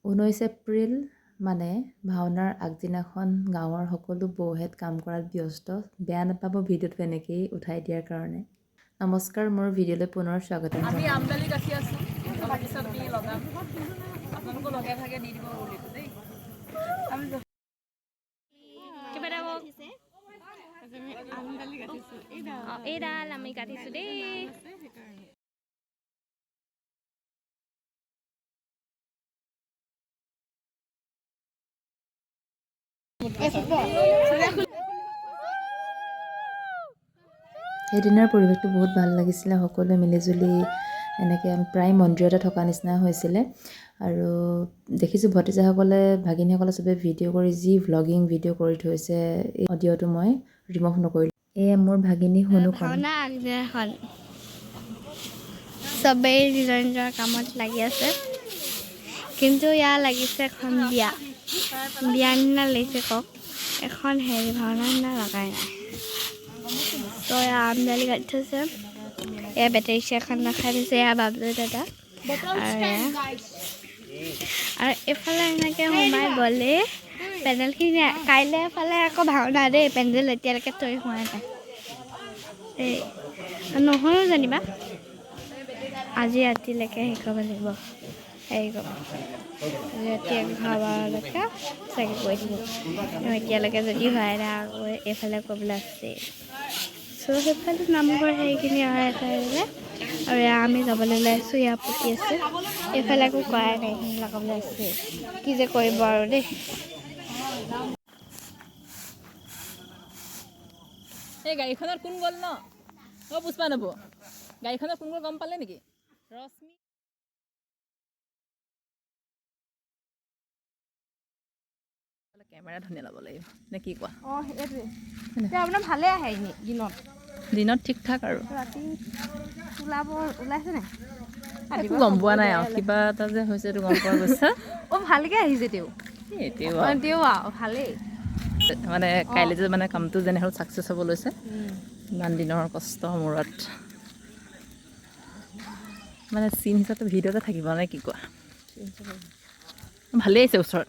19 এপ্ৰিল মানে ভাওনাৰ আগদিনাখন গাঁৱৰ সকলো বৌহেত কাম কৰাত ব্যস্ত। বেয়া নাপাব ভিডিঅ'টো এনেকেই উঠাই দিয়াৰ কাৰণে। নমস্কাৰ, মোৰ ভিডিঅ'লৈ পুনৰ স্বাগতম আমি জনালোঁ। আমদালি গাঠি আছোঁ, অলপ পিছত আমি লগাম। আপোনালোকো লগে ভাগে দি দিব উলিটো দেই। এইডাল আমি কাটিছোঁ দেই। সেইদিনাৰ পৰিৱেশটো বহুত ভাল লাগিছিলে। সকলোৱে মিলিজুলি এনেকৈ প্ৰায় মন্দিৰতে থকা নিচিনা হৈছিলে। আৰু দেখিছোঁ ভতিজাসকলে ভাগিনীসকলে চবে ভিডিঅ' কৰি যি ভ্লগিং ভিডিঅ' কৰি থৈছে। এই অডিঅ'টো মই ৰিমভ নকৰিলোঁ। এয়ে মোৰ ভাগিনী শুনো ভাওনা আগদিনাখন চবেই নিজৰ নিজৰ কামত লাগি আছে, কিন্তু ইয়াৰ লাগিছে এখন বিয়া নিচিনা লাগিছে। কওক, এখন ভাওনা নিচিনা লগাই নাই। তো এয়া আমদালি কাটি থৈছে, এয়া বেটেৰী এখন ৰখাই থৈছে, এয়া বাবলু দাদা। আৰু এইফালে এনেকৈ সোমাই গ'লে পেণ্ডেলখিনি কাইলৈ এফালে আকৌ ভাওনা দেই। পেণ্ডেল এতিয়ালৈকে তৈয়াৰ হোৱা নাই দেই, নহয়ো যেনিবা আজি ৰাতিলৈকে শেষ হ'ব লাগিব। আজি ৰাতি 11:00লৈকে চাগে গৈ থাকিব। এতিয়ালৈকে যদি হোৱাই নাই আকৌ এইফালে ক'বলৈ আছে। চ' সেইফালে নামঘৰ সেইখিনি অহাই ঠাইলে আৰু আমি যাবলৈ ওলাইছোঁ। ইয়াৰ প্ৰতি আছে, এইফালে একো কৰাই নাই, সেইখিনি লগাবলৈ আছে। কি যে কৰিব আৰু দেই। এই গাড়ীখনত কোন গ'ল ন? অ' পুষ্পা নব, গাড়ীখনত কোন গ'ল গম পালে নেকি? ৰশ্মি কেমেৰা ধুনীয়া ল'ব লাগিব নে কি কোৱা? অঁ, সেইটোৱে আপোনাৰ ভালে আহে এনেই দিনত ঠিক ঠাক আৰু ৰাতি ওলাইছে নাই? একো গম পোৱা নাই আৰু কিবা এটা যে হৈছে এইটো গম পোৱা গৈছে। অঁ, ভালকৈ আহিছে তেওঁ আৰু ভালেই। মানে কাইলৈ যে মানে কামটো যেনে হ'ল ছাকচেছ হ'ব লৈছে, ইমান দিনৰ কষ্টৰ মূৰত মানে চিন হিচাপে ভিডিঅ'তে থাকিব নে কি কোৱা? ভালেই আহিছে। ওচৰত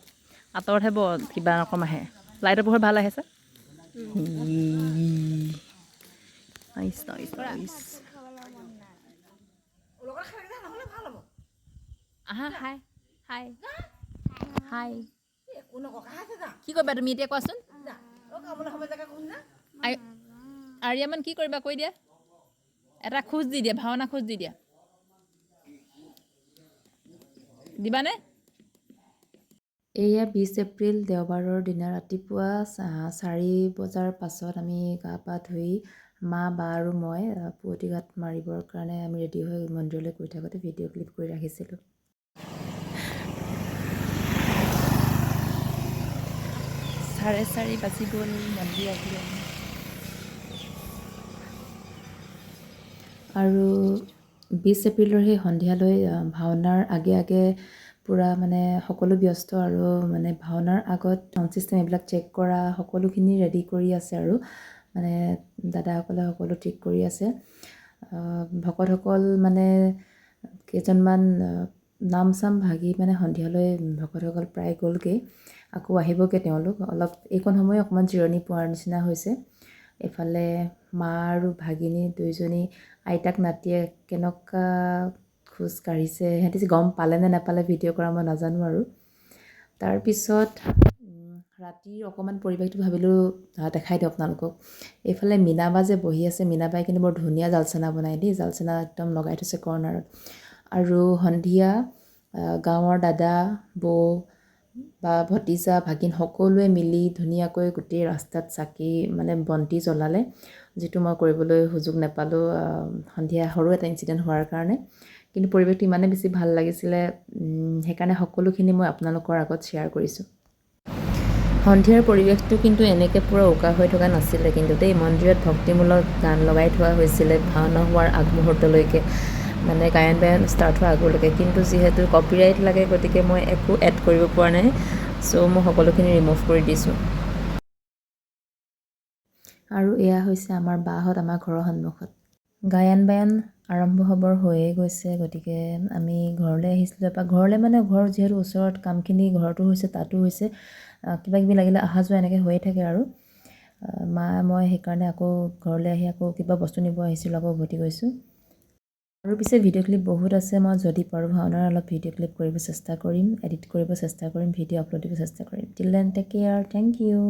আঁতৰতহে বৰ কিবা ৰকম আহে। লাইটৰ পোহৰ ভাল আহিছে। আহা, হাই হাই হাই। কি কৰিবা তুমি এতিয়া কোৱাচোন? আৰিয়ামান কি কৰিবা কৈ দিয়া। এটা খোজ দি দিয়া, ভাওনা খোজ দি দিয়া। দিবানে? এয়া 20 এপ্ৰিল দেওবাৰৰ দিনা ৰাতিপুৱা 4 বজাৰ পাছত আমি গা পা ধুই মা, বা আৰু মই পুৱতি ঘাট মাৰিবৰ কাৰণে আমি ৰেডি হৈ মন্দিৰলৈ গৈ থাকোঁতে ভিডিঅ' ক্লিপ কৰি ৰাখিছিলোঁ। 4:30 বাজি গ'ল মন্দিৰ আহি। আৰু 20 এপ্ৰিলৰ সেই সন্ধিয়ালৈ ভাওনাৰ আগে আগে পূৰা মানে সকলো ব্যস্ত আৰু মানে ভাওনাৰ আগত চাউণ্ড ছিষ্টেম এইবিলাক চেক কৰা সকলোখিনি ৰেডি কৰি আছে আৰু মানে দাদাসকলে সকলো ঠিক কৰি আছে। ভকতসকল মানে কেইজনমান নাম চাম ভাগি মানে সন্ধিয়ালৈ ভকতসকল প্ৰায় গ'লগৈ। আকৌ আহিবগৈ তেওঁলোক। অলপ এইকণ সময় অকণমান জিৰণি পোৱাৰ নিচিনা হৈছে। এইফালে মা আৰু ভাগিনী দুয়োজনী আইতাক নাতিয়ে কেনেকুৱা খোজ কাঢ়িছে। সিহঁতি যে গম পালে নে নাপালে ভিডিঅ' কৰা মই নাজানো আৰু। তাৰপিছত ৰাতিৰ অকণমান পৰিৱেশটো ভাবিলোঁ দেখাই দিওঁ আপোনালোকক। এইফালে মীনাবা যে বহি আছে, মীনাবাই কিন্তু বৰ ধুনীয়া জালচানা বনাই দেই। জালচানা একদম লগাই থৈছে কৰ্ণাৰত। আৰু সন্ধিয়া গাঁৱৰ দাদা, বৌ বা ভতিজা, ভাগিন সকলোৱে মিলি ধুনীয়াকৈ গোটেই ৰাস্তাত চাকি মানে বন্তি জ্বলালে, যিটো মই কৰিবলৈ সুযোগ নাপালোঁ সন্ধিয়া সৰু এটা ইনচিডেণ্ট হোৱাৰ কাৰণে। কিন্তু পৰিৱেশটো ইমানেই বেছি ভাল লাগিছিলে, সেইকাৰণে সকলোখিনি মই আপোনালোকৰ আগত শ্বেয়াৰ কৰিছোঁ। সন্ধিয়াৰ পৰিৱেশটো কিন্তু এনেকৈ পূৰা উকা হৈ থকা নাছিলে কিন্তু দেই। মন্দিৰত ভক্তিমূলক গান লগাই থোৱা হৈছিলে ভাওনা হোৱাৰ আগমুহূৰ্তলৈকে, মানে গায়ন বায়ন ষ্টাৰ্ট হোৱাৰ আগলৈকে। কিন্তু যিহেতু কপিৰাইট লাগে গতিকে মই একো এড কৰিব পৰা নাই। চ' মই সকলোখিনি ৰিমুভ কৰি দিছোঁ। আৰু এয়া হৈছে আমাৰ বাহঁত আমাৰ ঘৰৰ সন্মুখত। গায়ন বায়ন আৰম্ভ হ'বৰ হৈয়ে গৈছে, গতিকে আমি ঘৰলৈ আহিছিলোঁ। এপাক ঘৰলৈ মানে ঘৰ যিহেতু ওচৰত কামখিনি ঘৰতো হৈছে তাতো হৈছে, কিবা কিবি লাগিলে অহা যোৱা এনেকৈ হৈয়ে থাকে আৰু মা মই সেইকাৰণে আকৌ ঘৰলৈ আহি আকৌ কিবা বস্তু নিব আহিছিলোঁ, আকৌ উভতি গৈছোঁ। আৰু পিছে ভিডিঅ' ক্লিপ বহুত আছে, মই যদি পাৰোঁ ভাওনাৰ অলপ ভিডিঅ' ক্লিপ কৰিব চেষ্টা কৰিম, এডিট কৰিব চেষ্টা কৰিম, ভিডিঅ' আপলোড দিব চেষ্টা কৰিম। Till then take care, thank U.